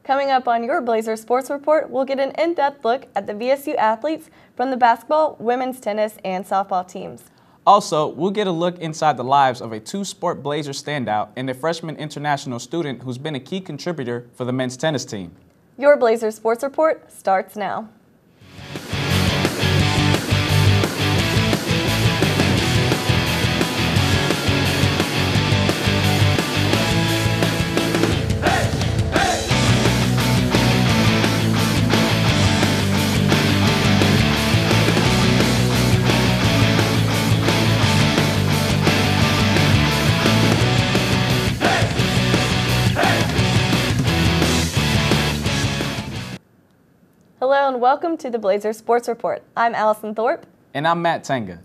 Coming up on your Blazer Sports Report, we'll get an in-depth look at the VSU athletes from the basketball, women's tennis, and softball teams. Also, we'll get a look inside the lives of a two-sport Blazer standout and a freshman international student who's been a key contributor for the men's tennis team. Your Blazer Sports Report starts now. Hello and welcome to the Blazer Sports Report. I'm Allison Thorpe. And I'm Matt Tenga.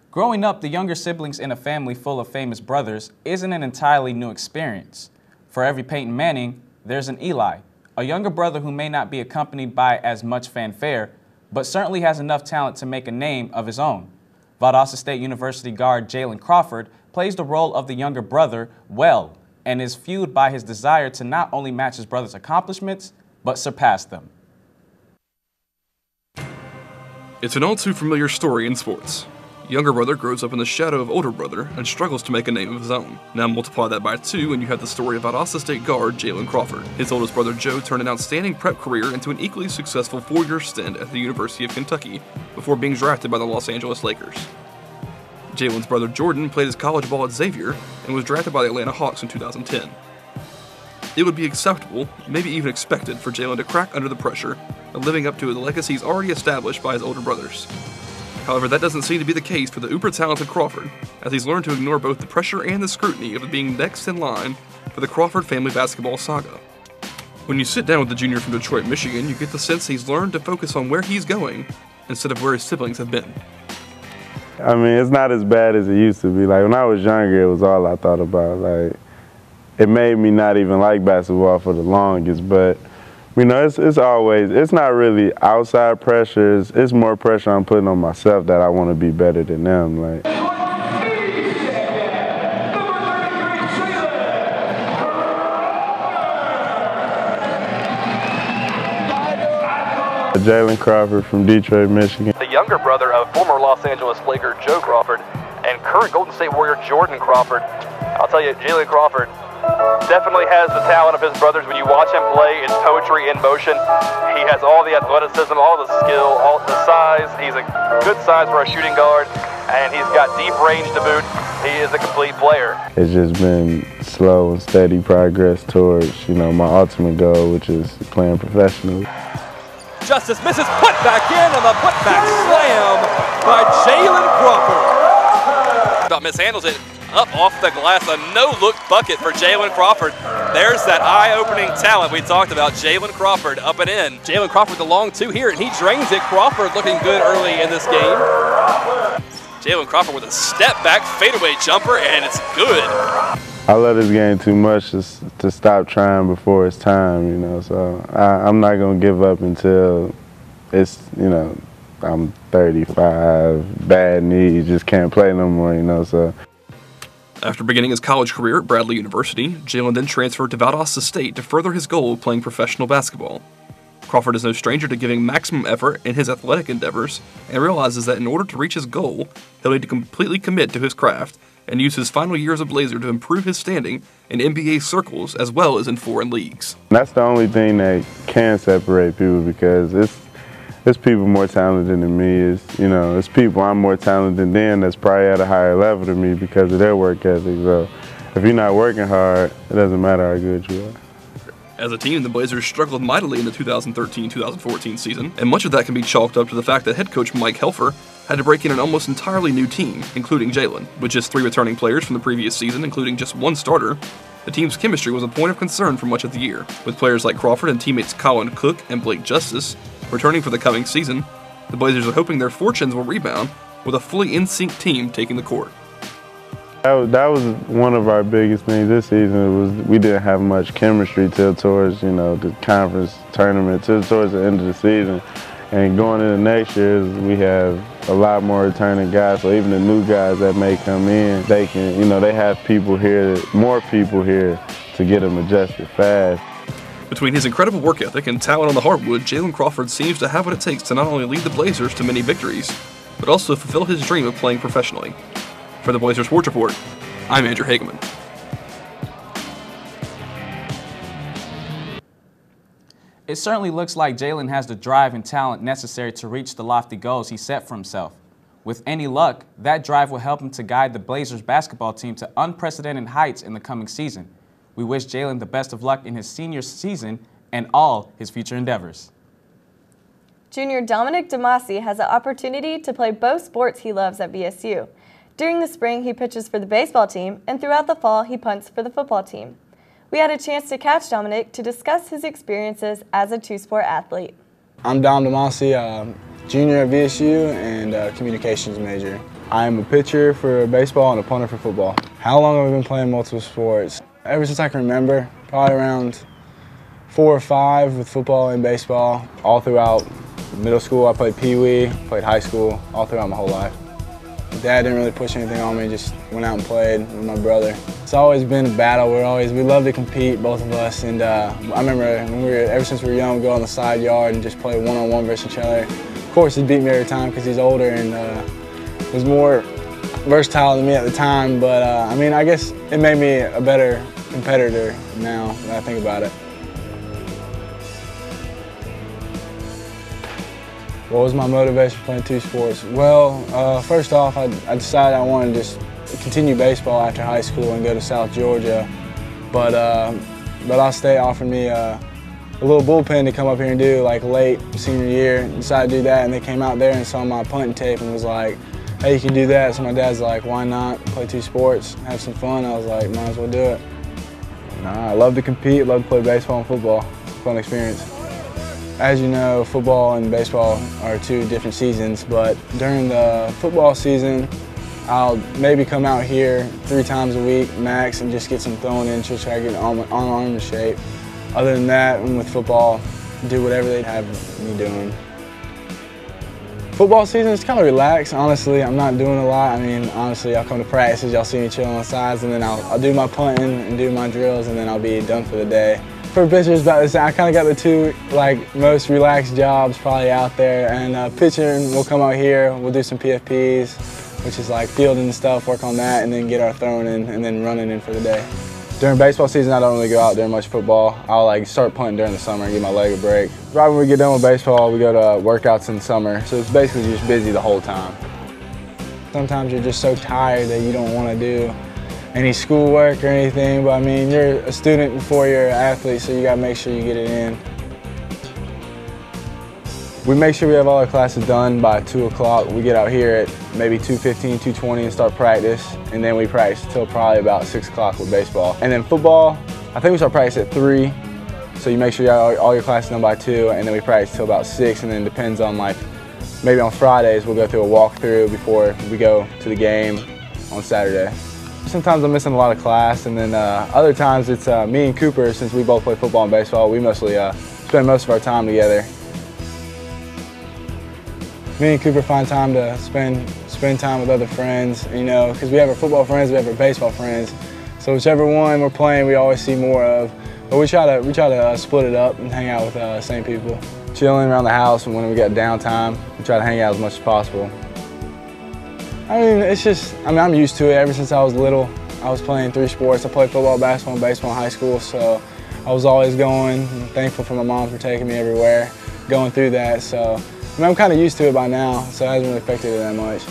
Growing up the younger siblings in a family full of famous brothers isn't an entirely new experience. For every Peyton Manning, there's an Eli, a younger brother who may not be accompanied by as much fanfare, but certainly has enough talent to make a name of his own. Valdosta State University guard Jalen Crawford plays the role of the younger brother well and is fueled by his desire to not only match his brother's accomplishments, but surpass them. It's an all too familiar story in sports. Younger brother grows up in the shadow of older brother and struggles to make a name of his own. Now multiply that by 2 and you have the story of Valdosta State guard Jalen Crawford. His oldest brother Joe turned an outstanding prep career into an equally successful 4-year stint at the University of Kentucky before being drafted by the Los Angeles Lakers. Jalen's brother Jordan played his college ball at Xavier and was drafted by the Atlanta Hawks in 2010. It would be acceptable, maybe even expected, for Jalen to crack under the pressure of living up to the legacies already established by his older brothers. However, that doesn't seem to be the case for the uber-talented Crawford, as he's learned to ignore both the pressure and the scrutiny of being next in line for the Crawford family basketball saga. When you sit down with the junior from Detroit, Michigan, you get the sense he's learned to focus on where he's going instead of where his siblings have been. I mean, it's not as bad as it used to be. Like, when I was younger, it was all I thought about. Like, it made me not even like basketball for the longest, but you know, it's not really outside pressure. It's more pressure I'm putting on myself that I want to be better than them. Like, Jalen Crawford from Detroit, Michigan. The younger brother of former Los Angeles Laker Joe Crawford and current Golden State Warrior Jordan Crawford. I'll tell you, Jalen Crawford definitely has the talent of his brothers. When you watch him play, it's poetry in motion. He has all the athleticism, all the skill, all the size. He's a good size for a shooting guard, and he's got deep range to boot. He is a complete player. It's just been slow and steady progress towards, you know, my ultimate goal, which is playing professionally. Justice misses, put back in on the putback slam by Jalen Crawford. About mishandles it. Up off the glass, a no-look bucket for Jalen Crawford. There's that eye-opening talent we talked about, Jalen Crawford up and in. Jalen Crawford the long 2 here, and he drains it. Crawford looking good early in this game. Jalen Crawford with a step-back fadeaway jumper, and it's good. I love this game too much to stop trying before it's time, you know, so I'm not going to give up until it's, you know, I'm 35, bad knees, just can't play no more, you know, so. After beginning his college career at Bradley University, Jalen then transferred to Valdosta State to further his goal of playing professional basketball. Crawford is no stranger to giving maximum effort in his athletic endeavors and realizes that in order to reach his goal, he'll need to completely commit to his craft and use his final years of Blazer to improve his standing in NBA circles as well as in foreign leagues. That's the only thing that can separate people, because it's people more talented than me. It's people I'm more talented than that's probably at a higher level than me because of their work ethic. So if you're not working hard, it doesn't matter how good you are. As a team, the Blazers struggled mightily in the 2013-2014 season, and much of that can be chalked up to the fact that head coach Mike Helfer had to break in an almost entirely new team, including Jalen. With just 3 returning players from the previous season, including just 1 starter, the team's chemistry was a point of concern for much of the year. With players like Crawford and teammates Colin Cook and Blake Justice returning for the coming season, the Blazers are hoping their fortunes will rebound with a fully in-sync team taking the court. That was one of our biggest things this season. Was we didn't have much chemistry till towards, you know, the conference tournament, till towards the end of the season. And going into next year, we have a lot more returning guys. So even the new guys that may come in, they can, you know, they have people here, more people here to get him adjusted fast. Between his incredible work ethic and talent on the hardwood, Jalen Crawford seems to have what it takes to not only lead the Blazers to many victories, but also fulfill his dream of playing professionally. For the Blazer Sports Report, I'm Andrew Heitmann. It certainly looks like Jalen has the drive and talent necessary to reach the lofty goals he set for himself. With any luck, that drive will help him to guide the Blazers basketball team to unprecedented heights in the coming season. We wish Jalen the best of luck in his senior season and all his future endeavors. Junior Dominic DeMasi has the opportunity to play both sports he loves at VSU. During the spring, he pitches for the baseball team, and throughout the fall, he punts for the football team. We had a chance to catch Dominic to discuss his experiences as a two-sport athlete. I'm Dom DeMasi, junior at VSU and communications major. I'm a pitcher for baseball and a punter for football. How long have I been playing multiple sports? Ever since I can remember, probably around 4 or 5 with football and baseball. All throughout middle school, I played Pee-wee, played high school, all throughout my whole life. Dad didn't really push anything on me, just went out and played with my brother. It's always been a battle. We love to compete, both of us. And I remember ever since we were young, go on the side yard and just play one-on-one versus each other. Of course, he beat me every time because he's older and was more versatile than me at the time. But I mean, I guess it made me a better competitor now that I think about it. What was my motivation for playing 2 sports? Well, first off, I decided I wanted to just continue baseball after high school and go to South Georgia. But State offered me a little bullpen to come up here and do like late senior year. Decided to do that, and they came out there and saw my punting tape and was like, hey, you can do that. So my dad's like, why not play 2 sports, have some fun? I was like, might as well do it. I love to compete, love to play baseball and football. Fun experience. As you know, football and baseball are 2 different seasons, but during the football season, I'll maybe come out here 3 times a week max and just get some throwing in to try to get on arm in shape. Other than that, with football, do whatever they'd have me doing. Football season is kind of relaxed, honestly. I'm not doing a lot. I mean, honestly, I'll come to practices, y'all see me chilling on the sides, and then I'll do my punting and do my drills, and then I'll be done for the day. For pitchers, I kind of got the 2 most relaxed jobs probably out there. And pitching, we'll come out here, we'll do some PFPs, which is like fielding and stuff, work on that, and then get our throwing in, and then running in for the day. During baseball season, I don't really go out there much football. I'll start punting during the summer and give my leg a break. Right when we get done with baseball, we go to workouts in the summer, so it's basically just busy the whole time. Sometimes you're just so tired that you don't want to do any schoolwork or anything, but I mean, you're a student before you're an athlete, so you gotta make sure you get it in. We make sure we have all our classes done by 2 o'clock. We get out here at maybe 2:15, 2:20 and start practice, and then we practice until probably about 6 o'clock with baseball. And then football, I think we start practice at 3, so you make sure you have all your classes done by 2, and then we practice till about 6, and then it depends on maybe on Fridays we'll go through a walkthrough before we go to the game on Saturday. Sometimes I'm missing a lot of class, and then other times it's me and Cooper, since we both play football and baseball, we mostly spend most of our time together. Me and Cooper find time to spend time with other friends, you know, because we have our football friends, we have our baseball friends. So whichever one we're playing, we always see more of. But we try to split it up and hang out with the same people. Chilling around the house, and when we got downtime, we try to hang out as much as possible. I mean, it's just, I'm used to it. Ever since I was little, I was playing 3 sports. I played football, basketball, and baseball in high school, so I was always going. I'm thankful for my mom for taking me everywhere, going through that. So I'm kind of used to it by now, so it hasn't really affected it that much.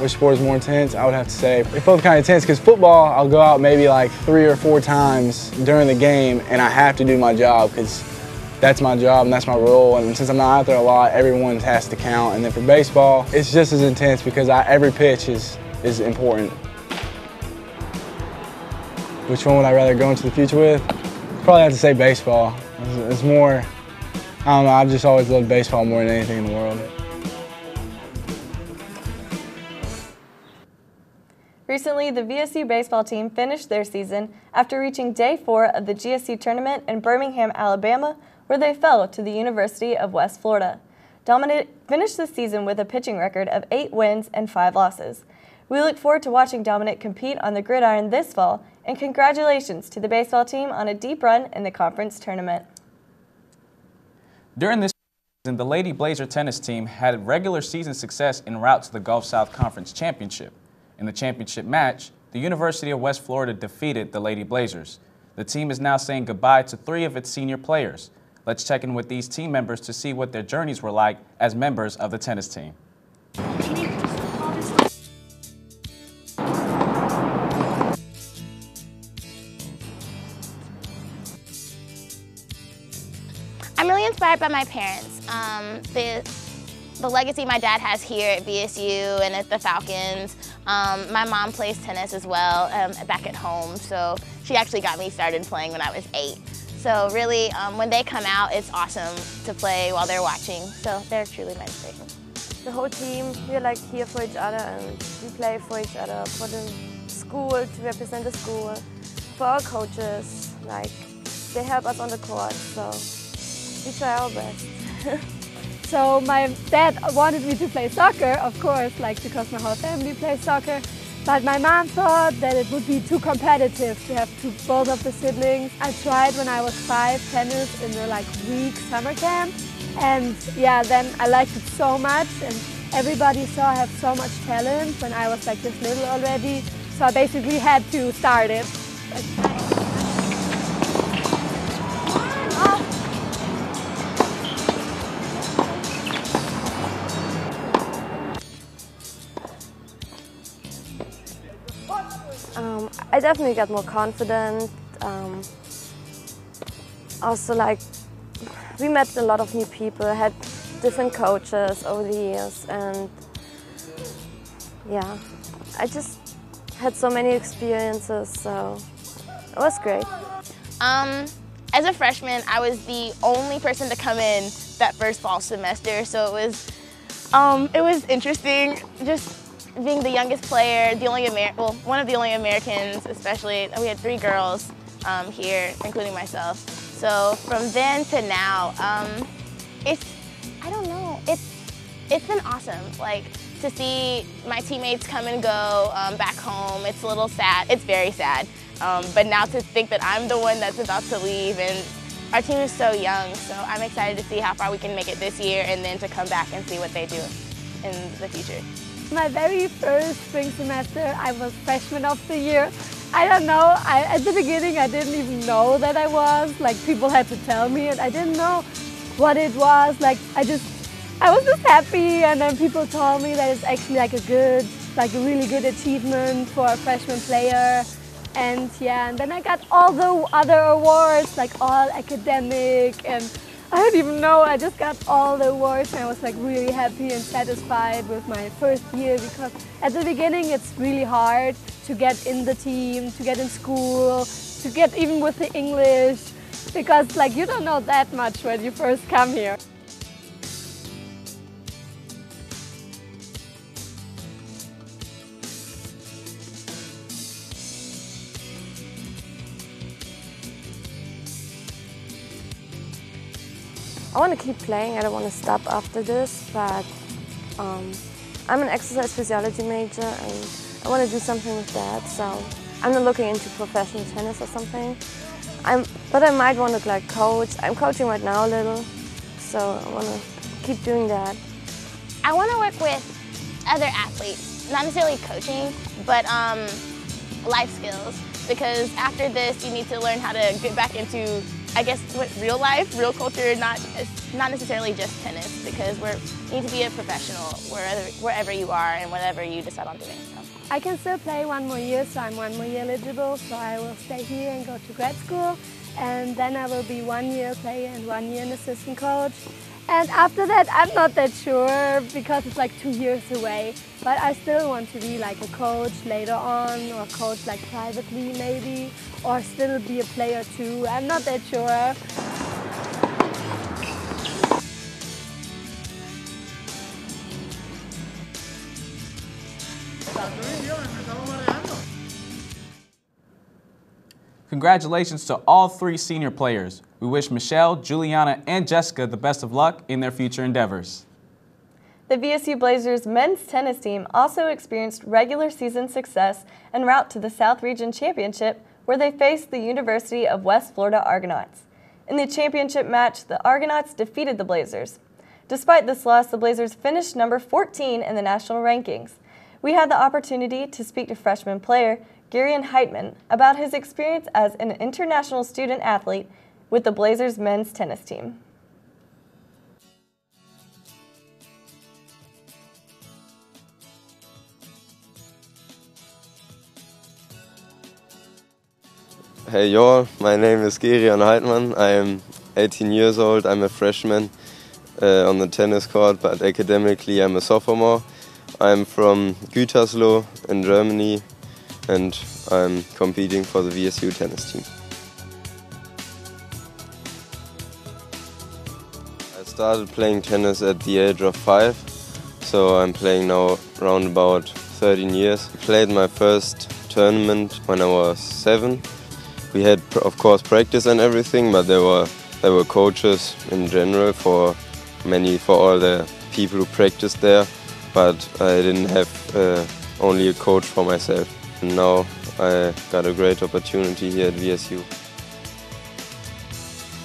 Which sport is more intense? I would have to say it's both kind of intense, because football, I'll go out maybe 3 or 4 times during the game, and I have to do my job, because that's my job and that's my role, and since I'm not out there a lot, everyone has to count. And then for baseball, it's just as intense, because every pitch is important. Which one would I rather go into the future with? Probably have to say baseball. It's more, I don't know, I've just always loved baseball more than anything in the world. Recently, the VSU baseball team finished their season after reaching Day 4 of the GSC tournament in Birmingham, Alabama, where they fell to the University of West Florida. Dominic finished the season with a pitching record of 8 wins and 5 losses. We look forward to watching Dominic compete on the gridiron this fall And congratulations to the baseball team on a deep run in the conference tournament. During this season, the Lady Blazer tennis team had regular season success en route to the Gulf South Conference Championship. In the championship match, the University of West Florida defeated the Lady Blazers. The team is now saying goodbye to 3 of its senior players. Let's check in with these team members to see what their journeys were like as members of the tennis team. I'm really inspired by my parents. The legacy my dad has here at VSU and at the Falcons. My mom plays tennis as well back at home, so she actually got me started playing when I was 8. So really, when they come out, it's awesome to play while they're watching. So they're truly my inspiration. The whole team, we're like here for each other and we play for each other, for the school, to represent the school, for our coaches, like they help us on the court, so we try our best. So my dad wanted me to play soccer, of course, like because my whole family plays soccer. But my mom thought that it would be too competitive to have both of the siblings. I tried when I was 5 tennis in the week summer camp, and yeah, then I liked it so much, and everybody saw I have so much talent when I was like this little already. So I basically had to start it. I definitely got more confident. Also, we met a lot of new people, had different coaches over the years, and yeah, I just had so many experiences, so it was great. As a freshman, I was the only person to come in that first fall semester, so it was interesting just being the youngest player, one of the only Americans, especially. We had 3 girls here, including myself. So from then to now, I don't know, it's been awesome. To see my teammates come and go back home, it's a little sad. It's very sad. But now to think that I'm the one that's about to leave, and our team is so young, so I'm excited to see how far we can make it this year and then to come back and see what they do in the future. My very first spring semester, I was freshman of the year. I don't know, at the beginning I didn't even know that I was, people had to tell me, and I didn't know what it was. I was just happy, and then people told me that it's actually a really good achievement for a freshman player. And yeah, and then I got all the other awards, all academic, and I don't even know, I just got all the awards, and I was really happy and satisfied with my first year, because at the beginning it's really hard to get in the team, to get in school, to get even with the English, because you don't know that much when you first come here. I want to keep playing, I don't want to stop after this, but I'm an exercise physiology major and I want to do something with that, so I'm not looking into professional tennis or something. But I might want to coach. I'm coaching right now a little, so I want to keep doing that. I want to work with other athletes, not necessarily coaching, but life skills, because after this you need to learn how to get back into, I guess, real life, real culture, not necessarily just tennis, because you need to be a professional wherever you are and whatever you decide on doing. So. I can still play 1 more year, so I'm 1 more year eligible, so I will stay here and go to grad school, and then I will be 1 year player and 1 year an assistant coach. And after that, I'm not that sure, because it's 2 years away, but I still want to be a coach later on, or coach privately maybe, or still be a player too. I'm not that sure. Congratulations to all 3 senior players. We wish Michelle, Juliana, and Jessica the best of luck in their future endeavors. The VSU Blazers men's tennis team also experienced regular season success en route to the South Region Championship where they faced the University of West Florida Argonauts. In the championship match, the Argonauts defeated the Blazers. Despite this loss, the Blazers finished number 14 in the national rankings. We had the opportunity to speak to freshman player Gereon Heitmann about his experience as an international student athlete with the Blazers men's tennis team. Hey y'all, my name is Gereon Heitmann. I am 18 years old. I'm a freshman on the tennis court, but academically I'm a sophomore. I'm from Gütersloh in Germany and I'm competing for the VSU tennis team. I started playing tennis at the age of 5, so I'm playing now around about 13 years. I played my first tournament when I was 7. We had, of course, practice and everything, but there were coaches in general for all the people who practiced there. But I didn't have only a coach for myself. And now I got a great opportunity here at VSU.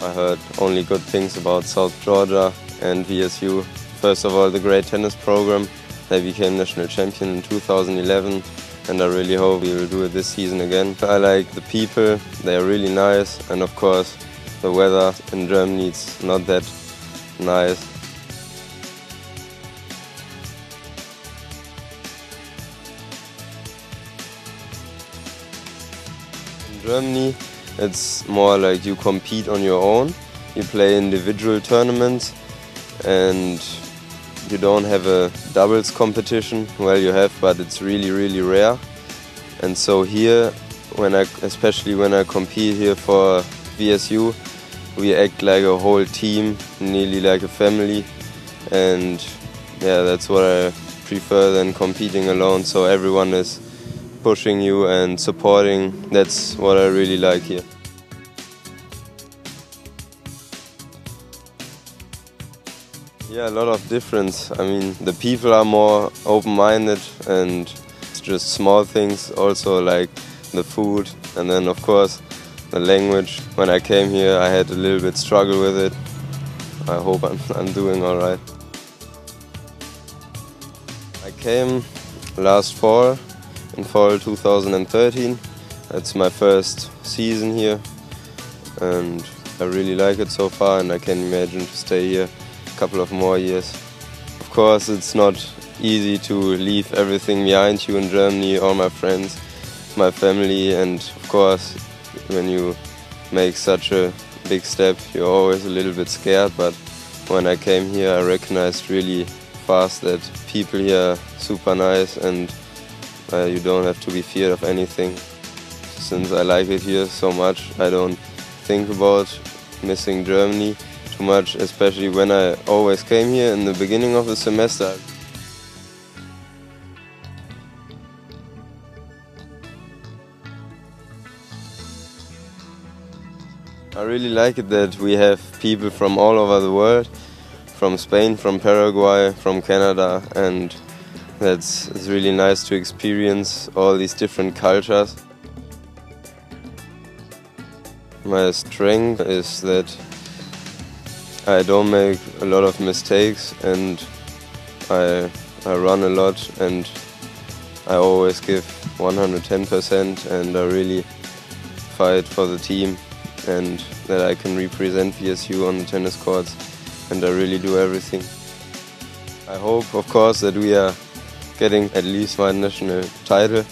I heard only good things about South Georgia and VSU. First of all, the great tennis program. They became national champion in 2011. And I really hope we will do it this season again. I like the people, they are really nice, and of course the weather in Germany it's not that nice. In Germany it's more like you compete on your own, you play individual tournaments and you don't have a doubles competition. Well, you have, but it's really, really rare. And so here, especially when I compete here for VSU, we act like a whole team, nearly like a family. And yeah, that's what I prefer than competing alone. So everyone is pushing you and supporting. That's what I really like here. Yeah, a lot of difference. I mean, the people are more open-minded and it's just small things, also like the food and then of course the language. When I came here I had a little bit struggle with it. I hope I'm doing all right. I came last fall, in fall 2013. It's my first season here and I really like it so far and I can imagine to stay here couple of more years. Of course it's not easy to leave everything behind you in Germany, all my friends, my family, and of course when you make such a big step you're always a little bit scared, but when I came here I recognized really fast that people here are super nice and you don't have to be feared of anything. Since I like it here so much I don't think about missing Germany too much, especially when I always came here in the beginning of the semester. I really like it that we have people from all over the world, from Spain, from Paraguay, from Canada, and it's really nice to experience all these different cultures. My strength is that I don't make a lot of mistakes and I run a lot and I always give 110% and I really fight for the team and that I can represent VSU on the tennis courts and I really do everything. I hope, of course, that we are getting at least one national title.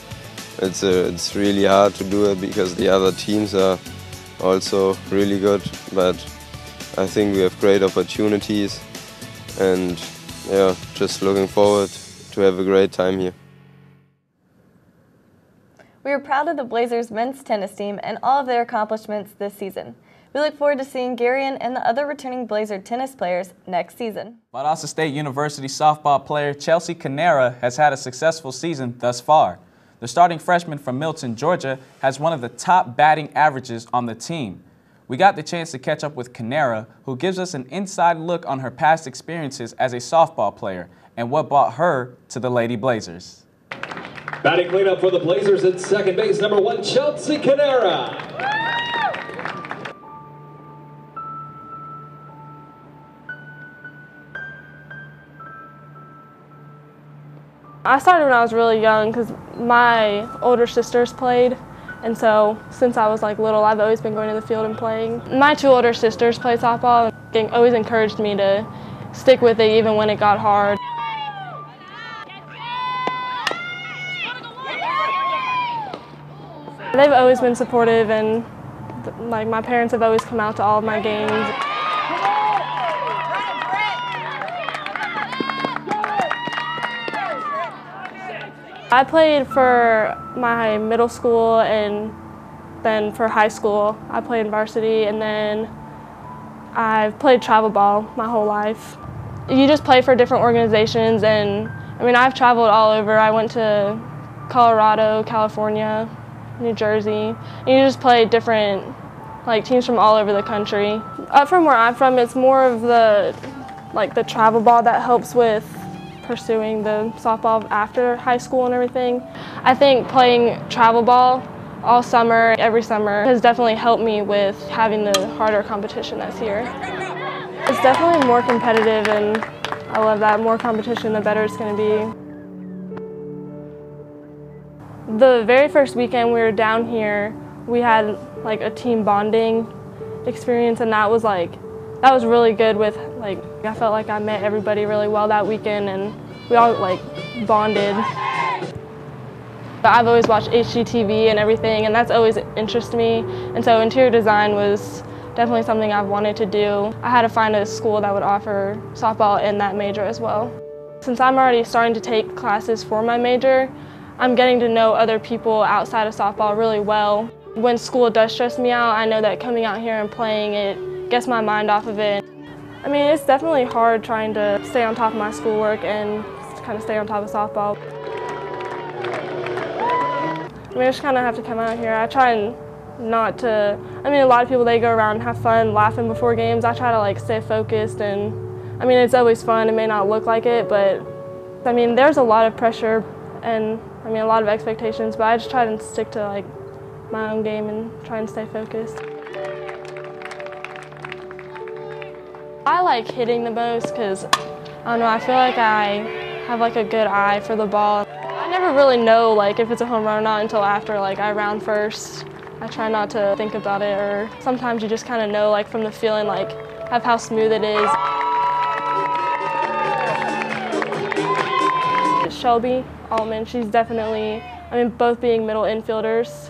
It's really hard to do it because the other teams are also really good, but I think we have great opportunities and yeah, just looking forward to have a great time here. We are proud of the Blazers men's tennis team and all of their accomplishments this season. We look forward to seeing Gereon and the other returning Blazer tennis players next season. Valdosta State University softball player Chelsea Canara has had a successful season thus far. The starting freshman from Milton, Georgia, has one of the top batting averages on the team. We got the chance to catch up with Canara, who gives us an inside look on her past experiences as a softball player and what brought her to the Lady Blazers. Batting cleanup for the Blazers at second base, number 1, Chelsea Canara. I started when I was really young because my older sisters played, and so since I was like little, I've always been going to the field and playing. My 2 older sisters play softball and always encouraged me to stick with it even when it got hard. They've always been supportive, and like my parents have always come out to all of my games. I played for my middle school, and then for high school I played in varsity, and then I've played travel ball my whole life. You just play for different organizations, and I mean I've traveled all over. I went to Colorado, California, New Jersey, and you just play different teams from all over the country. Up from where I'm from, it's more of the travel ball that helps with pursuing the softball after high school and everything. I think playing travel ball all summer, every summer, has definitely helped me with having the harder competition that's here. It's definitely more competitive, and I love that. More competition, the better it's going to be. The very first weekend we were down here, we had like a team bonding experience, and that was really good with I felt like I met everybody really well that weekend, and we all bonded. I've always watched HGTV and everything, and that's always interested me, and so interior design was definitely something I've wanted to do. I had to find a school that would offer softball in that major as well. Since I'm already starting to take classes for my major, I'm getting to know other people outside of softball really well. When school does stress me out, I know that coming out here and playing it gets my mind off of it. I mean, it's definitely hard trying to stay on top of my schoolwork and kind of stay on top of softball. I mean, I just kind of have to come out here. I try not to, I mean, a lot of people, they go around and have fun laughing before games. I try to stay focused, and I mean, it's always fun. It may not look like it, but I mean, there's a lot of pressure and I mean, a lot of expectations, but I just try to stick to my own game and try and stay focused. I like hitting the most because, I don't know, I feel like I have a good eye for the ball. I never really know if it's a home run or not until after I round first. I try not to think about it, or sometimes you just kind of know from the feeling of how smooth it is. Shelby Altman, she's definitely, I mean, both being middle infielders.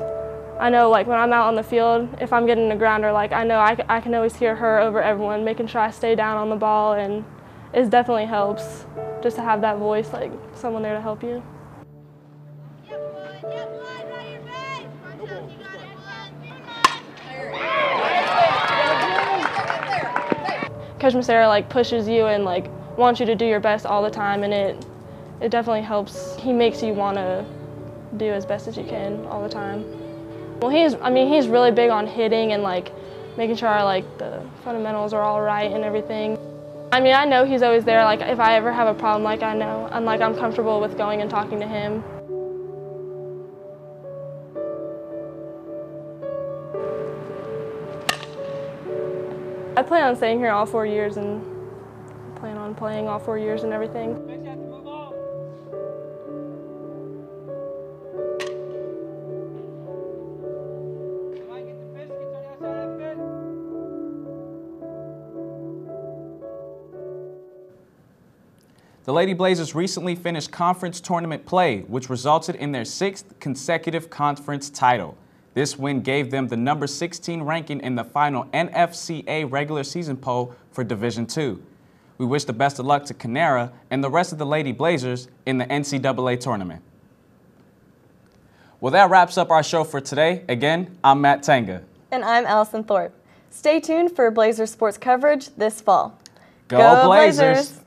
I know when I'm out on the field, if I'm getting a grounder, I know I can always hear her over everyone, making sure I stay down on the ball, and it definitely helps just to have that voice, someone there to help you. Coach Massera pushes you and wants you to do your best all the time, and it definitely helps. He makes you want to do as best as you can all the time. Well, he's really big on hitting and making sure the fundamentals are all right and everything. I mean, I know he's always there. If I ever have a problem, I know, and I'm comfortable with going and talking to him. I plan on staying here all 4 years and plan on playing all 4 years and everything. The Lady Blazers recently finished conference tournament play, which resulted in their 6th consecutive conference title. This win gave them the number 16 ranking in the final NFCA regular season poll for Division II. We wish the best of luck to Canara and the rest of the Lady Blazers in the NCAA tournament. Well, that wraps up our show for today. Again, I'm Matt Tanga. And I'm Allison Thorpe. Stay tuned for Blazers sports coverage this fall. Go Blazers!